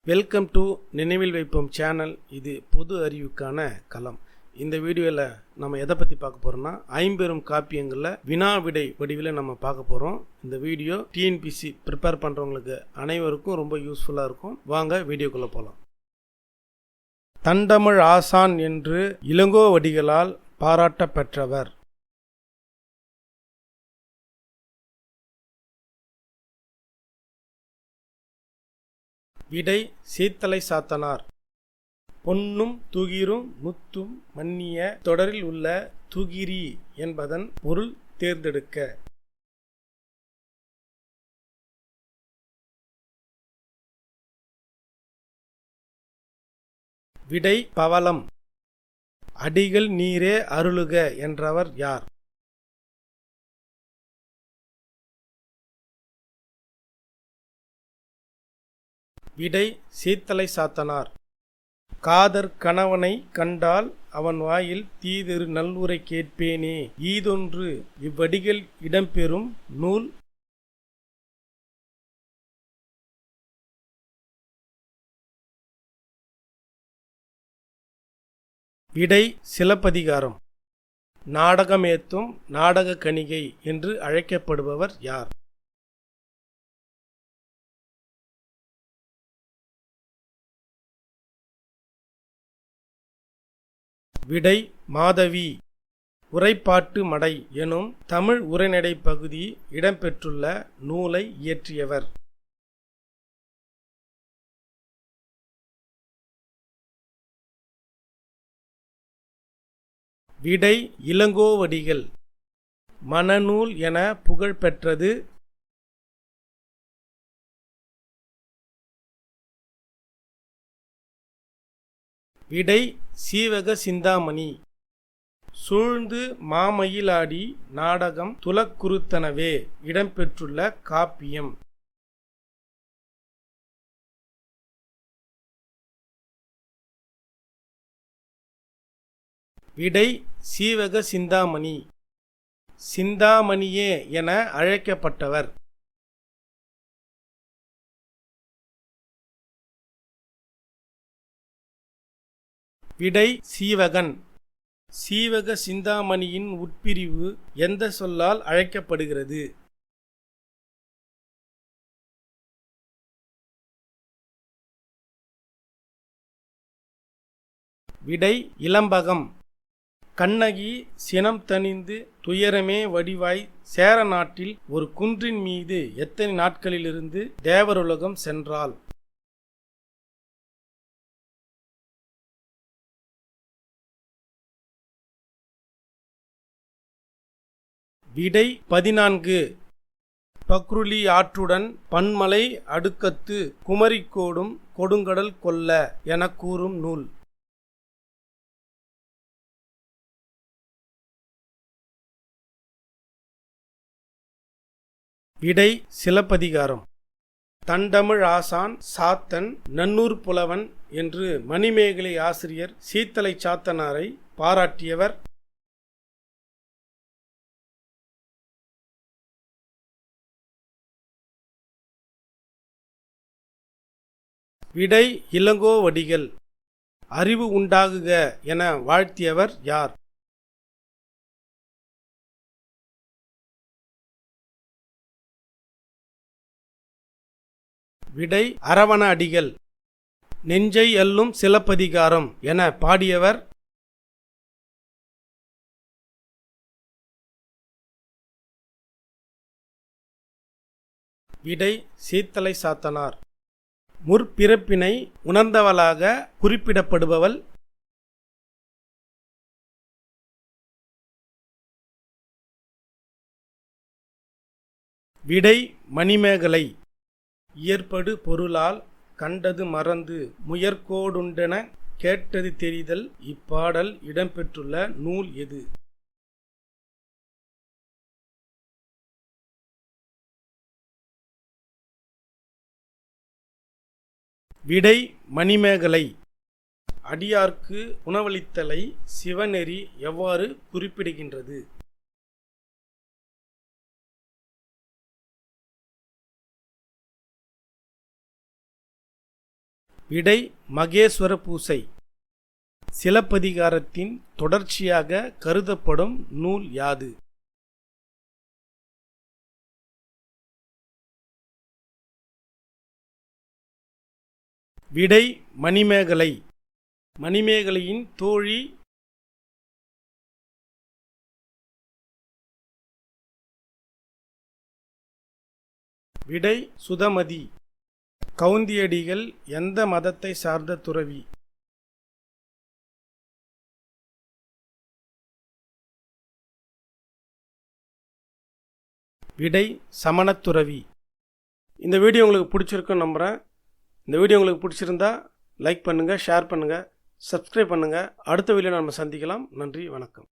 Welcome to நினைவில் வைப்போம் channel. இது பொது அறிவுக்கான களம். இந்த வீடியோவில் நம்ம எதை பற்றி பார்க்க போகிறோம்னா, ஐம்பெரும் காப்பியங்களில் வினா விடை வடிவில் நம்ம பார்க்க போகிறோம். இந்த வீடியோ டிஎன்பிசி ப்ரிப்பேர் பண்ணுறவங்களுக்கு அனைவருக்கும் ரொம்ப யூஸ்ஃபுல்லாக இருக்கும். வாங்க வீடியோக்குள்ளே போகலாம். தண்டமிழ் ஆசான் என்று இளங்கோவடிகளால் பாராட்ட பெற்றவர். விடை சீத்தலை சாத்தனார். பொன்னும் துகிரும் முத்தும் மன்னிய தொடரில் உள்ள துகிரி என்பதன் பொருள் தேர்ந்தெடுக்க. விடை பவளம். அடிகள் நீரே அருளுக என்றவர் யார்? விடை சீத்தலை சாத்தனார். காதற் கணவனை கண்டால் அவன் வாயில் தீதிரு நல்லுரை கேட்பேனே ஈதொன்று இவ்வடிகள் இடம்பெறும் நூல். விடை சிலப்பதிகாரம். நாடகமேத்தும் நாடக கணிகை என்று அழைக்கப்படுபவர் யார்? விடை மாதவி. உரைப்பாட்டு மடை எனும் தமிழ் உரைநடை பகுதி இடம்பெற்றுள்ள நூலை இயற்றியவர்? விடை இளங்கோவடிகள். மணநூல் என புகழ் பெற்றது? விடை சீவக சிந்தாமணி. சூழ்ந்து மாமயிலாடி நாடகம் துலக்குறுத்தனவே இடம்பெற்றுள்ள காப்பியம்? விடை சீவக சிந்தாமணி. சிந்தாமணியே என அழைக்கப்பட்டவர்? விடை சீவகன். சீவக சிந்தாமணியின் உட்பிரிவு எந்த சொல்லால் அழைக்கப்படுகிறது? விடை இலம்பகம். கண்ணகி சினம் தணிந்து துயரமே வடிவாய் சேர நாட்டில் ஒரு குன்றின் மீது எத்தனை நாட்களிலிருந்து தேவருலகம் சென்றாள்? விடை 14. பக்ருலி ஆற்றுடன் பன்மலை அடுக்கத்து குமரிக்கோடும் கொடுங்கடல் கொல்ல எனக் கூறும் நூல்? விடை சிலப்பதிகாரம். தண்டமிழ் ஆசான் சாத்தன் நன்னூர் புலவன் என்று மணிமேகலை ஆசிரியர் சீத்தலை சாத்தனாரை பாராட்டியவர்? விடை இளங்கோவடிகள். அறிவு உண்டாகுக என வாழ்த்தியவர் யார்? விடை அரவண அடிகள். நெஞ்சை அள்ளும் சிலப்பதிகாரம் என பாடியவர்? விடை சீத்தலை சாத்தனார். முற்பிறப்பினை உணர்ந்தவளாக குறிப்பிடப்படுபவள்? விடை மணிமேகலை. இயற்படு பொருளால் கண்டது மறந்து முயற்கோடுண்டென கேட்டது தெரிதல் இப்பாடல் இடம்பெற்றுள்ள நூல் எது? விடை மணிமேகலை. அடியார்க்கு உணவளித்தலை சிவநெறி எவ்வாறு குறிப்பிடுகின்றது? விடை மகேஸ்வர பூசை. சிலப்பதிகாரத்தின் தொடர்ச்சியாக கருதப்படும் நூல் யாது? விடை மணிமேகலை. மணிமேகலையின் தோழி விடை சுதமதி. கவுந்தியடிகள் எந்த மதத்தை சார்ந்த துறவி? விடை சமணத்துறவி. இந்த வீடியோ உங்களுக்கு பிடிச்சிருக்குன்னு நம்புகிறேன். இந்த வீடியோ உங்களுக்கு பிடிச்சிருந்தா லைக் பண்ணுங்கள், ஷேர் பண்ணுங்கள், சப்ஸ்கிரைப் பண்ணுங்கள். அடுத்த வீடியோ நம்ம சந்திக்கலாம். நன்றி, வணக்கம்.